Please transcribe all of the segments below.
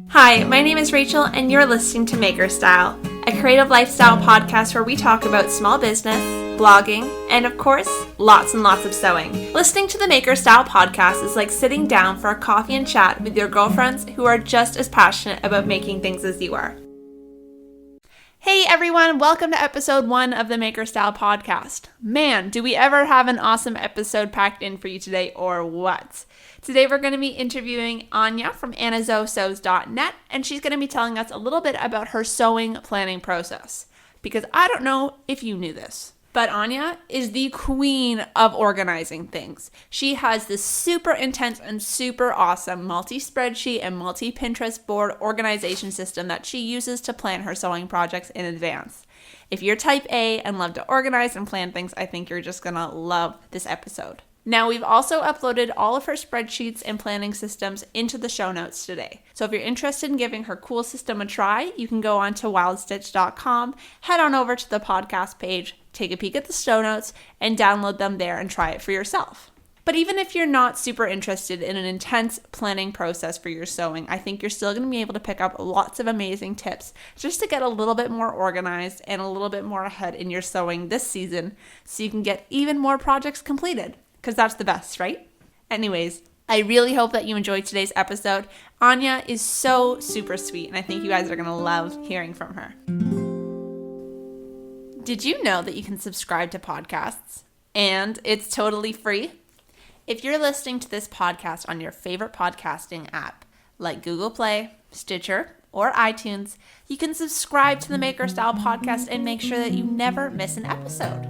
Hi, my name is Rachel, and you're listening to Maker Style, a creative lifestyle podcast where we talk about small business, blogging, and of course, lots and lots of sewing. Listening to the Maker Style podcast is like sitting down for a coffee and chat with your girlfriends who are just as passionate about making things as you are. Hey everyone, welcome to episode 1 of the Maker Style podcast. Man, do we ever have an awesome episode packed in for you today, or what? Today we're going to be interviewing Anya from AnyasSews.net, and she's going to be telling us a little bit about her sewing planning process. Because I don't know if you knew this, but Anya is the queen of organizing things. She has this super intense and super awesome multi-spreadsheet and multi-Pinterest board organization system that she uses to plan her sewing projects in advance. If you're type A and love to organize and plan things, I think you're just going to love this episode. Now, we've also uploaded all of her spreadsheets and planning systems into the show notes today. So if you're interested in giving her cool system a try, you can go on to wildstitch.com, head on over to the podcast page, take a peek at the show notes, and download them there and try it for yourself. But even if you're not super interested in an intense planning process for your sewing, I think you're still going to be able to pick up lots of amazing tips just to get a little bit more organized and a little bit more ahead in your sewing this season so you can get even more projects completed. Because that's the best, right? Anyways, I really hope that you enjoyed today's episode. Anya is so super sweet, and I think you guys are going to love hearing from her. Did you know that you can subscribe to podcasts? And it's totally free? If you're listening to this podcast on your favorite podcasting app, like Google Play, Stitcher, or iTunes, you can subscribe to the Maker Style podcast and make sure that you never miss an episode.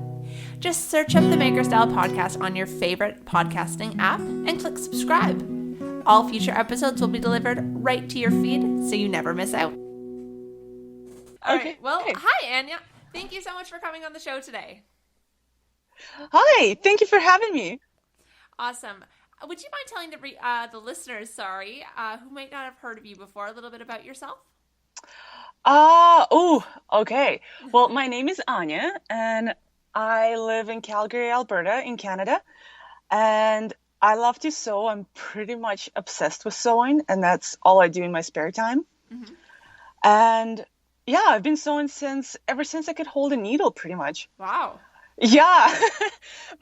Just search up the Maker Style podcast on your favorite podcasting app and click subscribe. All future episodes will be delivered right to your feed so you never miss out. All right. Well, hi, Anya. Thank you so much for coming on the show today. Hi. Thank you for having me. Awesome. Would you mind telling the listeners, who might not have heard of you before, a little bit about yourself? Okay. Well, my name is Anya, and I live in Calgary, Alberta, in Canada, and I love to sew. I'm pretty much obsessed with sewing, and that's all I do in my spare time. Mm-hmm. And yeah, I've been sewing ever since I could hold a needle, pretty much. Wow. Yeah,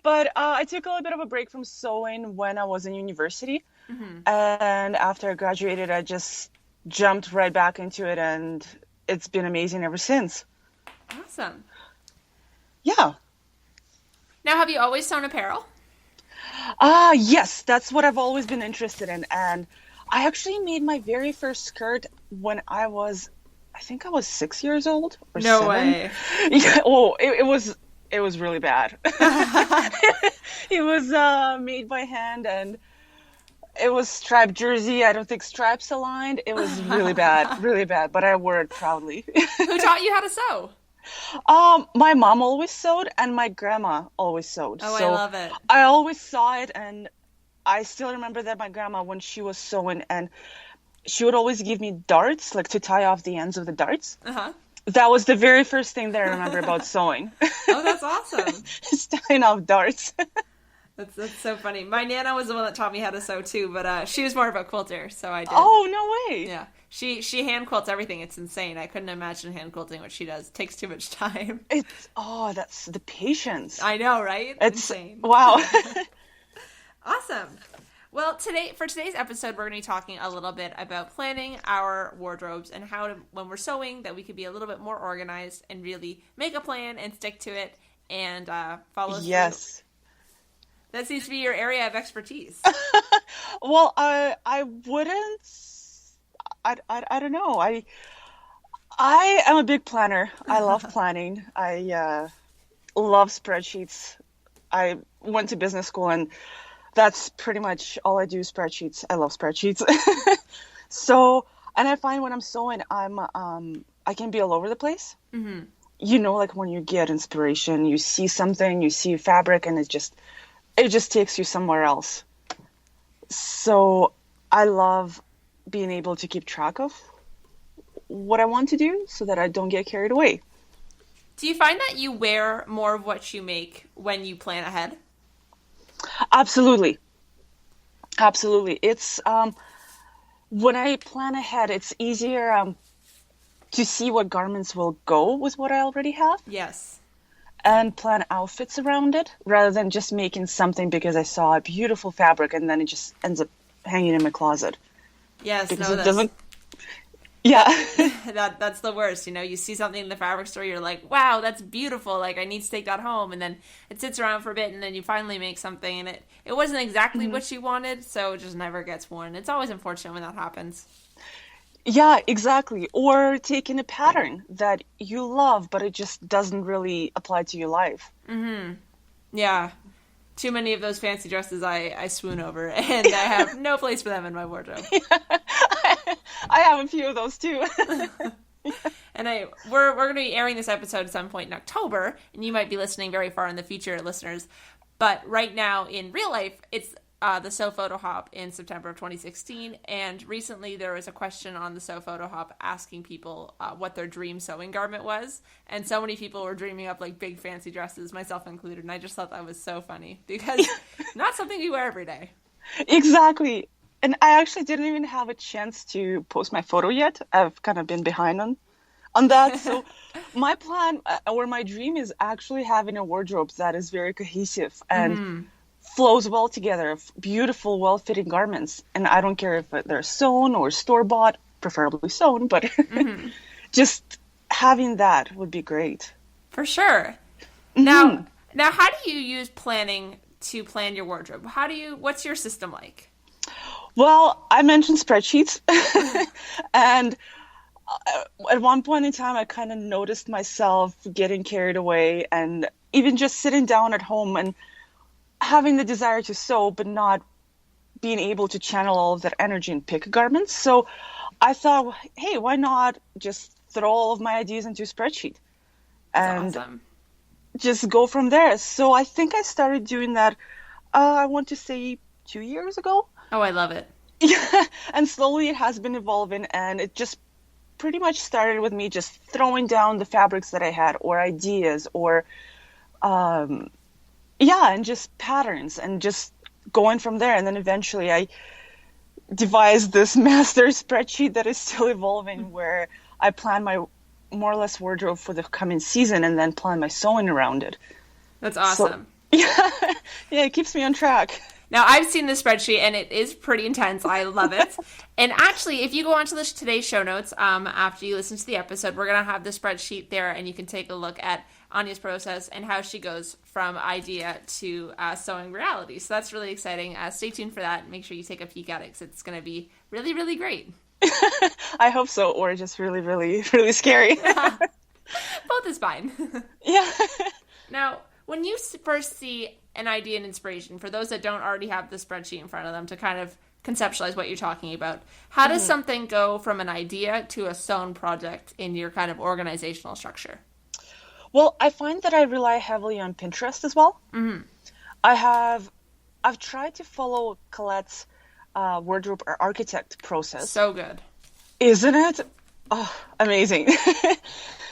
but I took a little bit of a break from sewing when I was in university, mm-hmm. and after I graduated, I just jumped right back into it, and it's been amazing ever since. Awesome. Yeah. Now, have you always sewn apparel? Yes, that's what I've always been interested in. And I actually made my very first skirt when I was 6 years old or 7. No way. Yeah, it was really bad. It was made by hand, and it was striped jersey. I don't think stripes aligned. It was really bad, but I wore it proudly. Who taught you how to sew? My mom always sewed, and my grandma always sewed. Oh, so I love it. I always saw it, and I still remember that my grandma, when she was sewing, and she would always give me darts, like to tie off the ends of the darts. Uh-huh. That was the very first thing that I remember about sewing. Oh, that's awesome. Just tying off darts. That's so funny. My Nana was the one that taught me how to sew too, but she was more of a quilter, so I did. Oh, no way. Yeah. She hand quilts everything. It's insane. I couldn't imagine hand quilting what she does. It takes too much time. That's the patience. I know, right? It's insane. Wow. Awesome. Well, for today's episode, we're going to be talking a little bit about planning our wardrobes and how to, when we're sewing, that we could be a little bit more organized and really make a plan and stick to it and follow through. Yes. That seems to be your area of expertise. Well, I wouldn't. I don't know. I am a big planner. I love planning. I love spreadsheets. I went to business school, and that's pretty much all I do, spreadsheets. I love spreadsheets. So, and I find when I'm sewing, I can be all over the place. Mm-hmm. You know, like when you get inspiration, you see something, you see fabric, and it just takes you somewhere else. So I love being able to keep track of what I want to do so that I don't get carried away. Do you find that you wear more of what you make when you plan ahead? Absolutely. It's when I plan ahead, it's easier to see what garments will go with what I already have Yes. and plan outfits around it rather than just making something because I saw a beautiful fabric and then it just ends up hanging in my closet Yes, because no, it that's doesn't. Yeah. that's the worst. You know, you see something in the fabric store, you're like, wow, that's beautiful. Like, I need to take that home. And then it sits around for a bit, and then you finally make something, and it wasn't exactly what you wanted, so it just never gets worn. It's always unfortunate when that happens. Yeah, exactly. Or taking a pattern that you love, but it just doesn't really apply to your life. Yeah. Too many of those fancy dresses I swoon over, and I have no place for them in my wardrobe. I have a few of those too. And we're going to be airing this episode at some point in October, and you might be listening very far in the future, listeners. But right now, in real life, it's the Sew Photo Hop in September of 2016. And recently, there was a question on the Sew Photo Hop asking people what their dream sewing garment was. And so many people were dreaming up like big fancy dresses, myself included. And I just thought that was so funny because not something you wear every day. Exactly. And I actually didn't even have a chance to post my photo yet. I've kind of been behind on that. So my plan or my dream is actually having a wardrobe that is very cohesive and flows well together, of beautiful, well-fitting garments. And I don't care if they're sewn or store-bought, preferably sewn, but just having that would be great. For sure. Now, how do you use planning to plan your wardrobe? What's your system like? Well, I mentioned spreadsheets, and at one point in time, I kind of noticed myself getting carried away and even just sitting down at home and having the desire to sew, but not being able to channel all of that energy and pick garments. So I thought, hey, why not just throw all of my ideas into a spreadsheet and Awesome. just go from there. So I think I started doing that, I want to say 2 years ago. Oh, I love it. Yeah, and slowly it has been evolving, and it just pretty much started with me just throwing down the fabrics that I had, or ideas, or and just patterns, and just going from there. And then eventually I devised this master spreadsheet that is still evolving, where I plan my more or less wardrobe for the coming season, and then plan my sewing around it. That's awesome. So, yeah, it keeps me on track. Now, I've seen the spreadsheet, and it is pretty intense. I love it. And actually, if you go onto today's show notes, after you listen to the episode, we're going to have the spreadsheet there, and you can take a look at Anya's process and how she goes from idea to sewing reality. So that's really exciting. Stay tuned for that. Make sure you take a peek at it, because it's going to be really, really great. I hope so, or just really, really, really scary. Both is fine. Yeah. Now, when you first see an idea and inspiration, for those that don't already have the spreadsheet in front of them to kind of conceptualize what you're talking about, how does something go from an idea to a sewn project in your kind of organizational structure? Well, I find that I rely heavily on Pinterest as well. I've tried to follow Colette's wardrobe or architect process. So good. Isn't it? Oh, amazing.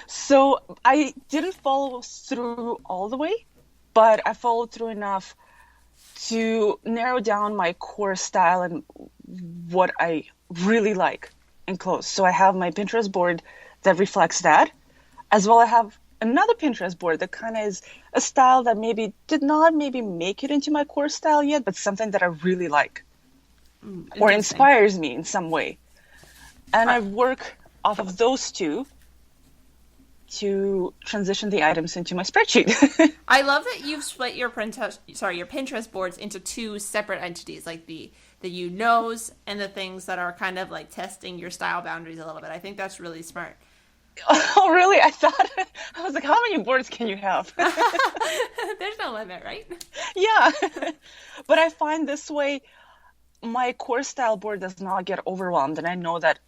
So I didn't follow through all the way, but I followed through enough to narrow down my core style and what I really like in clothes. So I have my Pinterest board that reflects that, as well I have another Pinterest board that kind of is a style that did not make it into my core style yet, but something that I really like or inspires me in some way. And I work off of those two to transition the items into my spreadsheet. I love that you've split your Pinterest boards into two separate entities, like the you knows and the things that are kind of like testing your style boundaries a little bit. I think that's really smart. Oh, really? I was like, how many boards can you have? There's no limit, right? Yeah. But I find this way, my core style board does not get overwhelmed, and I know that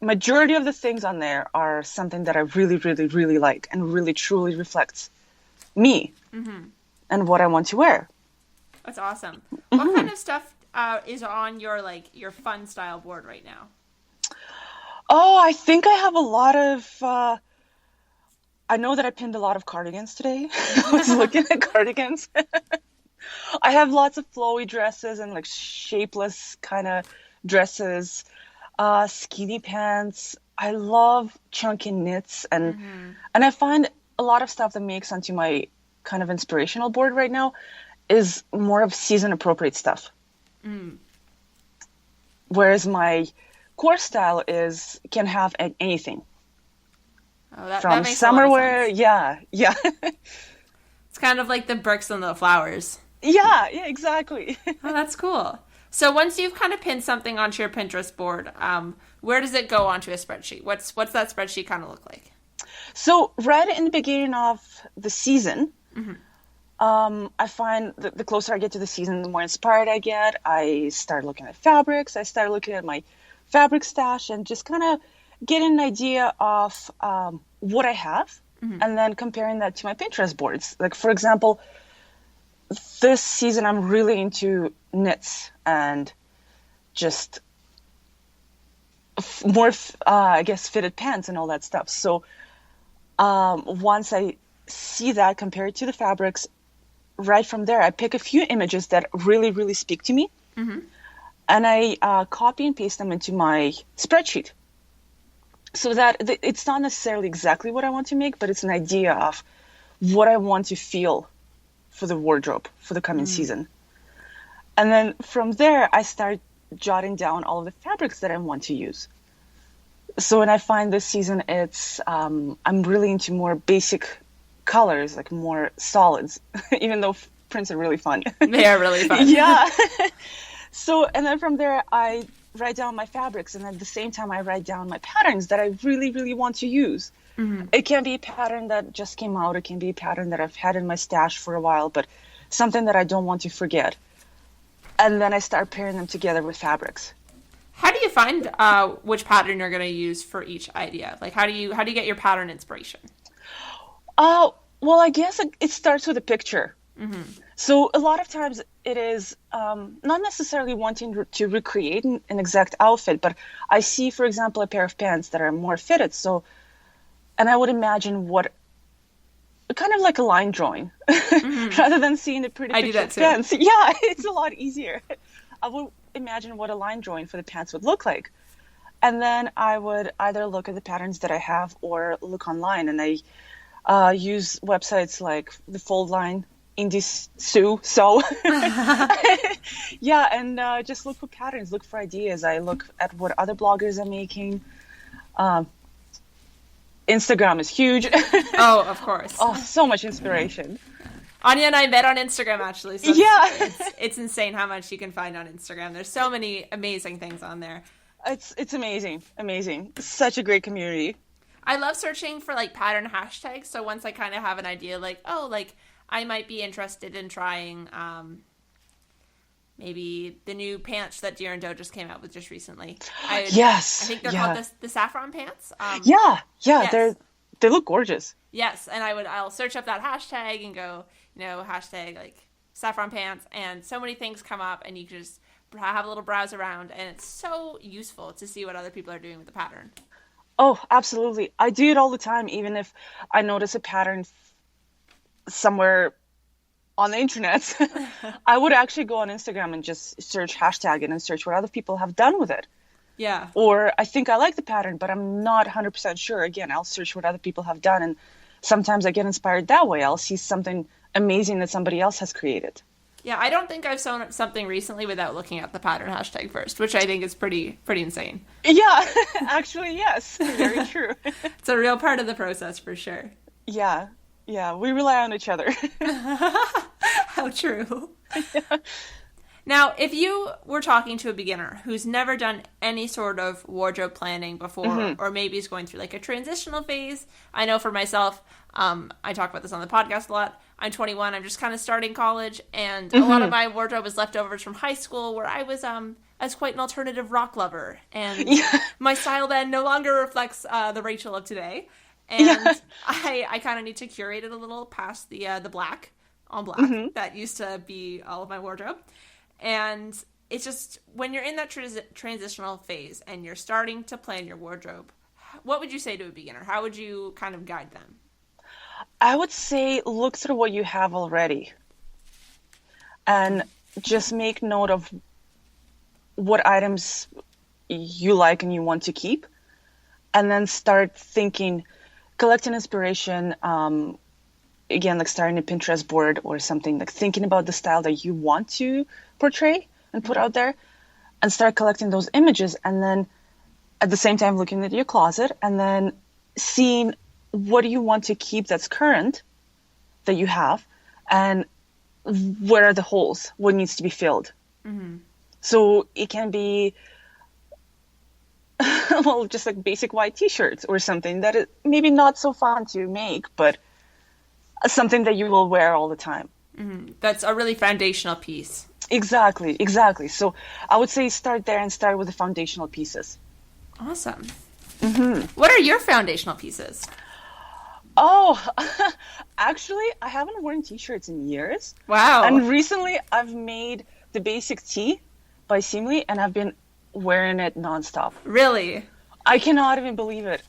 majority of the things on there are something that I really, really, really like and really truly reflects me and what I want to wear. That's awesome. What kind of stuff is on your fun style board right now? Oh, I think I have a lot of, I know that I pinned a lot of cardigans today. I was looking at cardigans. I have lots of flowy dresses and like shapeless kind of dresses. Skinny pants. I love chunky knits, and I find a lot of stuff that makes onto my kind of inspirational board right now is more of season appropriate stuff. Whereas my core style can have anything. Oh, that From makes summer a lot of wear, sense. yeah. It's kind of like the bricks and the flowers. Yeah, exactly. Oh, that's cool. So once you've kind of pinned something onto your Pinterest board, where does it go onto a spreadsheet? What's that spreadsheet kind of look like? So right in the beginning of the season, I find the closer I get to the season, the more inspired I get. I start looking at fabrics. I start looking at my fabric stash and just kind of getting an idea of what I have, and then comparing that to my Pinterest boards. Like, for example, this season I'm really into knits and just more, I guess, fitted pants and all that stuff. So once I see that compared to the fabrics, right from there, I pick a few images that really, really speak to me, and I copy and paste them into my spreadsheet so that it's not necessarily exactly what I want to make, but it's an idea of what I want to feel for the wardrobe for the coming season. And then from there, I start jotting down all of the fabrics that I want to use. So when I find this season, it's I'm really into more basic colors, like more solids, even though prints are really fun. They are really fun. Yeah. So, and then from there, I write down my fabrics, and at the same time, I write down my patterns that I really, really want to use. It can be a pattern that just came out. It can be a pattern that I've had in my stash for a while, but something that I don't want to forget. And then I start pairing them together with fabrics. How do you find which pattern you're going to use for each idea? Like, how do you get your pattern inspiration? Well, I guess it starts with a picture. So a lot of times it is not necessarily wanting to recreate an exact outfit, but I see, for example, a pair of pants that are more fitted. And I would imagine what kind of like a line drawing rather than seeing a pretty picture of pants. Yeah, it's a lot easier. I would imagine what a line drawing for the pants would look like. And then I would either look at the patterns that I have or look online, and I use websites like the Fold Line, Indie Sew. Yeah, and just look for patterns, look for ideas. I look at what other bloggers are making. Instagram is huge. Oh, of course. Oh, so much inspiration. Anya and I met on Instagram, actually. So yeah. It's insane how much you can find on Instagram. There's so many amazing things on there. It's amazing. Amazing. Such a great community. I love searching for like pattern hashtags. So once I kind of have an idea, like, oh, like I might be interested in trying maybe the new pants that Deer and Doe just came out with just recently. Yes. I think they're called the saffron pants. Yes. They look gorgeous. Yes, and I'll search up that hashtag and go, hashtag like saffron pants, and so many things come up, and you can just have a little browse around, and it's so useful to see what other people are doing with the pattern. Oh, absolutely. I do it all the time, even if I notice a pattern somewhere on the internet. I would actually go on Instagram and just search hashtag it and search what other people have done with it. Yeah. Or I think I like the pattern, but I'm not 100% sure. Again, I'll search what other people have done, and sometimes I get inspired that way. I'll see something amazing that somebody else has created. Yeah, I don't think I've sewn something recently without looking at the pattern hashtag first, which I think is pretty insane. Yeah, actually, yes. Very true. It's a real part of the process for sure. Yeah, we rely on each other. How true. Yeah. Now, if you were talking to a beginner who's never done any sort of wardrobe planning before, or maybe is going through like a transitional phase, I know for myself, I talk about this on the podcast a lot. I'm 21. I'm just kind of starting college, and a lot of my wardrobe is leftovers from high school, where I was quite an alternative rock lover, and my style then no longer reflects the Rachel of today. And I kind of need to curate it a little past the black on black that used to be all of my wardrobe. And it's just, when you're in that transitional phase and you're starting to plan your wardrobe, what would you say to a beginner? How would you kind of guide them? I would say look through what you have already and just make note of what items you like and you want to keep, and then start thinking, collecting inspiration. Again, like starting a Pinterest board or something, like thinking about the style that you want to portray and put out there, and start collecting those images, and then at the same time looking at your closet and then seeing what do you want to keep that's current that you have, and where are the holes, what needs to be filled. So it can be well, just like basic white t-shirts or something that is maybe not so fun to make, but something that you will wear all the time. That's a really foundational piece. Exactly. So I would say start there and start with the foundational pieces. Awesome. What are your foundational pieces? Oh, actually, I haven't worn t-shirts in years. Wow. And recently I've made the basic tee by Seamly, and I've been wearing it nonstop. Really? I cannot even believe it.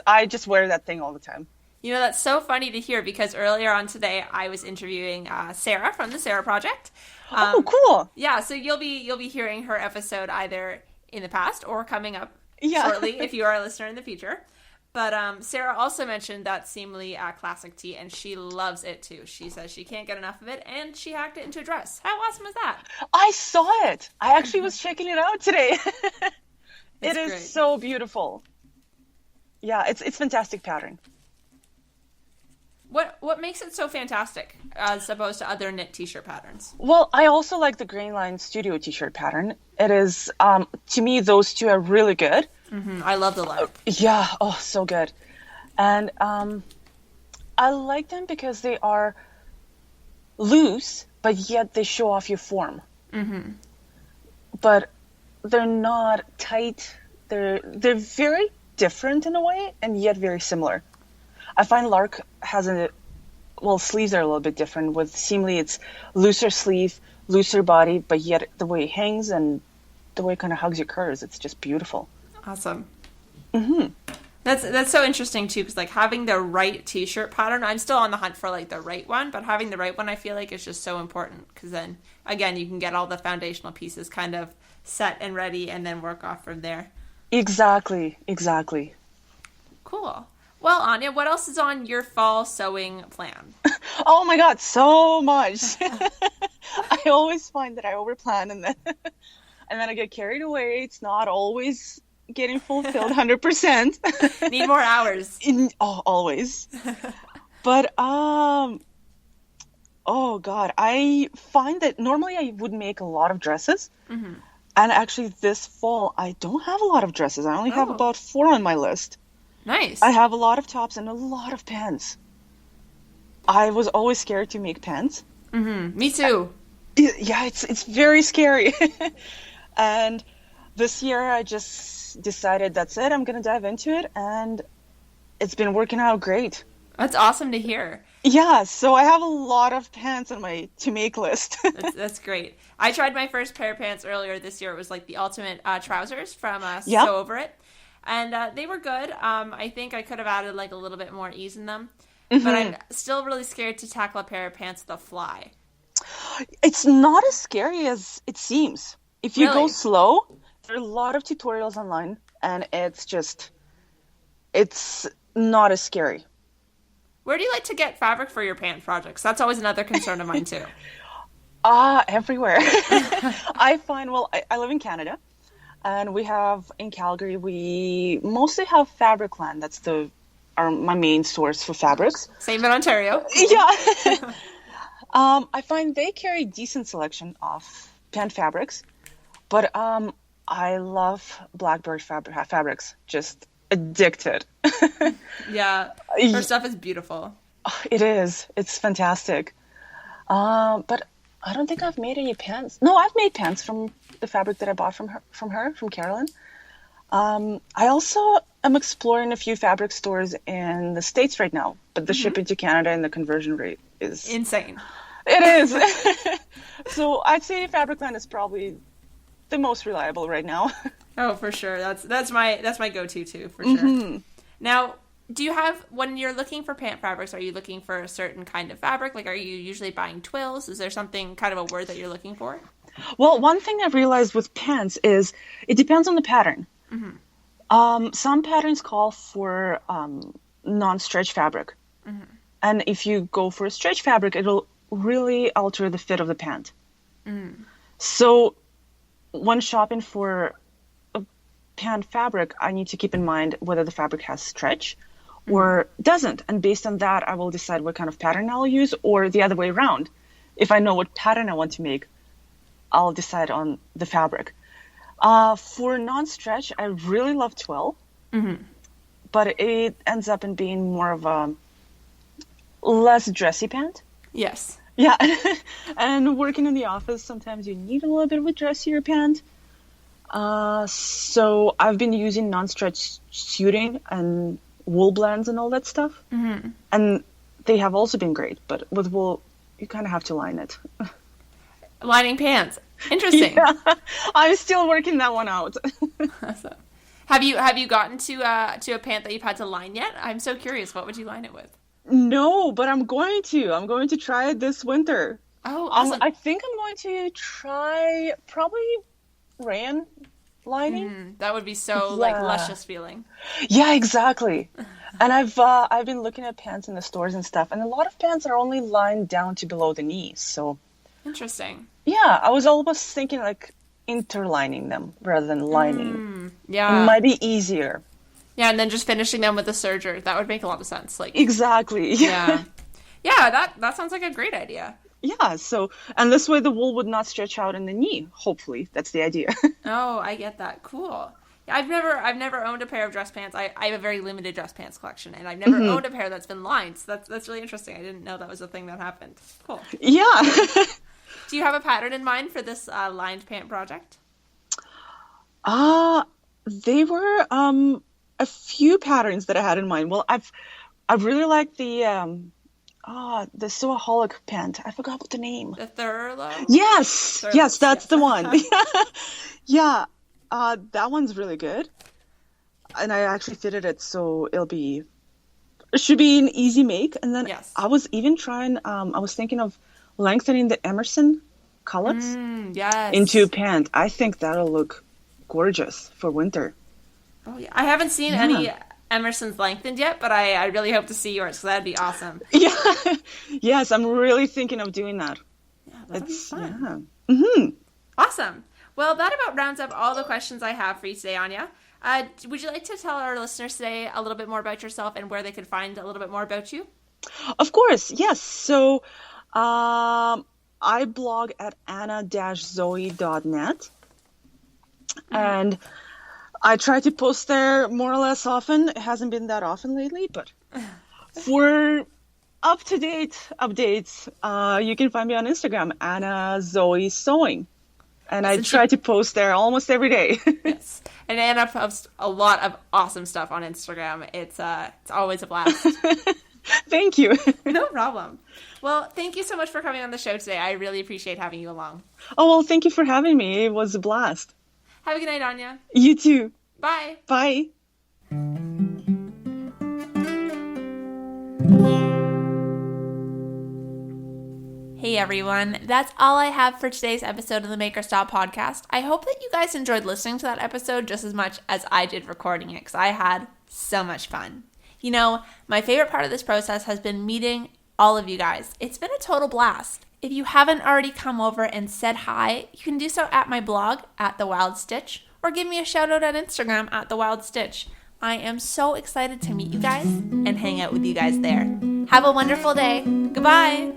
I just wear that thing all the time. You know, that's so funny to hear, because earlier on today I was interviewing Sarah from the Sarah Project. Oh, cool. Yeah, so you'll be hearing her episode either in the past or coming up shortly if you are a listener in the future. But Sarah also mentioned that Seamly classic tee, and she loves it too. She says she can't get enough of it, and she hacked it into a dress. How awesome is that? I saw it. I actually was checking it out today. It is great. So beautiful. Yeah, it's fantastic pattern. What makes it so fantastic as opposed to other knit t-shirt patterns? Well, I also like the Grain Line Studio t-shirt pattern. It is, to me, those two are really good. I love the look. Yeah, oh, so good. And I like them because they are loose, but yet they show off your form. But they're not tight. They're very different in a way, and yet very similar. I find Lark has sleeves are a little bit different. With Seamly, it's looser sleeve, looser body, but yet the way it hangs and the way it kind of hugs your curves, it's just beautiful. Awesome. That's so interesting too, because like having the right t-shirt pattern, I'm still on the hunt for like the right one, but having the right one I feel like is just so important, because then again you can get all the foundational pieces kind of set and ready and then work off from there. Exactly. Cool. Well, Anya, what else is on your fall sewing plan? Oh my God, so much. I always find that I overplan and then I get carried away. It's not always getting fulfilled 100%. Need more hours. Always. But oh God, I find that normally I would make a lot of dresses. And actually this fall I don't have a lot of dresses. I only have about 4 on my list. Nice. I have a lot of tops and a lot of pants. I was always scared to make pants. Me too. Yeah, it's very scary. And this year I just decided that's it. I'm going to dive into it, and it's been working out great. That's awesome to hear. Yeah, so I have a lot of pants on my to make list. That's great. I tried my first pair of pants earlier this year. It was like the ultimate trousers from Sew Over It. And they were good. I think I could have added like a little bit more ease in them. But I'm still really scared to tackle a pair of pants with a fly. It's not as scary as it seems. If you go slow, there are a lot of tutorials online, and it's not as scary. Where do you like to get fabric for your pant projects? That's always another concern of mine too. Everywhere. I find, I live in Canada. And we have, in Calgary, we mostly have Fabricland. That's my main source for fabrics. Same in Ontario. Yeah. I find they carry decent selection of pant fabrics. But I love Blackbird fabrics. Just addicted. Yeah. Her stuff is beautiful. It is. It's fantastic. But I don't think I've made any pants. No, I've made pants from the fabric that I bought from Carolyn. I also am exploring a few fabric stores in the States right now, but the shipping to Canada and the conversion rate is insane. It is. So I'd say Fabricland is probably the most reliable right now. Oh, for sure. That's my go-to too, for sure. Now, when you're looking for pant fabrics, are you looking for a certain kind of fabric? Like, are you usually buying twills? Is there something kind of a word that you're looking for? Well, one thing I've realized with pants is it depends on the pattern. Some patterns call for non-stretch fabric. And if you go for a stretch fabric, it'll really alter the fit of the pant. So when shopping for a pant fabric, I need to keep in mind whether the fabric has stretch or doesn't. And based on that, I will decide what kind of pattern I'll use, or the other way around. If I know what pattern I want to make, I'll decide on the fabric. For non-stretch, I really love twill, but it ends up in being more of a less dressy pant. Yes. Yeah. And working in the office, sometimes you need a little bit of a dressier pant. So I've been using non-stretch suiting and wool blends and all that stuff. And they have also been great, but with wool, you kind of have to line it. Lining pants. Interesting. Yeah, I'm still working that one out. Awesome. Have you gotten to a pant that you've had to line yet? I'm so curious. What would you line it with? No, but I'm going to. I'm going to try it this winter. Oh, awesome. I think I'm going to try probably rayon lining. That would be so like luscious feeling. Yeah, exactly. And I've been looking at pants in the stores and stuff, and a lot of pants are only lined down to below the knees. So interesting. Yeah, I was almost thinking like interlining them rather than lining. Yeah. It might be easier. Yeah, and then just finishing them with a serger. That would make a lot of sense. Like exactly. Yeah. Yeah, that sounds like a great idea. Yeah, so and this way the wool would not stretch out in the knee, hopefully. That's the idea. Oh, I get that. Cool. Yeah, I've never owned a pair of dress pants. I have a very limited dress pants collection, and I've never owned a pair that's been lined. So that's really interesting. I didn't know that was a thing that happened. Cool. Yeah. Do you have a pattern in mind for this lined pant project? They were a few patterns that I had in mind. Well, I really like the Soaholic pant. I forgot what the name. The Thurlow? Yes, Thurlow. yes, that's the one. Yeah, that one's really good. And I actually fitted it, so it should be an easy make. And then I was even trying, I was thinking of lengthening the Emerson cullets into a pant. I think that'll look gorgeous for winter. Oh yeah, I haven't seen any Emerson's lengthened yet, but I really hope to see yours, so that'd be awesome. Yeah, yes, I'm really thinking of doing that. Yeah, that'd be fun. Yeah. Awesome. Well, that about rounds up all the questions I have for you today, Anya. Would you like to tell our listeners today a little bit more about yourself and where they could find a little bit more about you? Of course, yes. So, I blog at anna-zoe.net, and I try to post there more or less often. It hasn't been that often lately, but for up-to-date updates, you can find me on Instagram, Anna Zoe Sewing. And I try to post there almost every day. Yes. And Anna posts a lot of awesome stuff on Instagram. It's always a blast. Thank you. No problem. Well, thank you so much for coming on the show today. I really appreciate having you along. Oh, well, thank you for having me. It was a blast. Have a good night, Anya. You too. Bye. Bye. Hey everyone, that's all I have for today's episode of the Maker Style Podcast. I hope that you guys enjoyed listening to that episode just as much as I did recording it, because I had so much fun. You know, my favorite part of this process has been meeting all of you guys. It's been a total blast. If you haven't already come over and said hi, you can do so at my blog, at The Wild Stitch, or give me a shout out on Instagram at The Wild Stitch. I am so excited to meet you guys and hang out with you guys there. Have a wonderful day. Goodbye.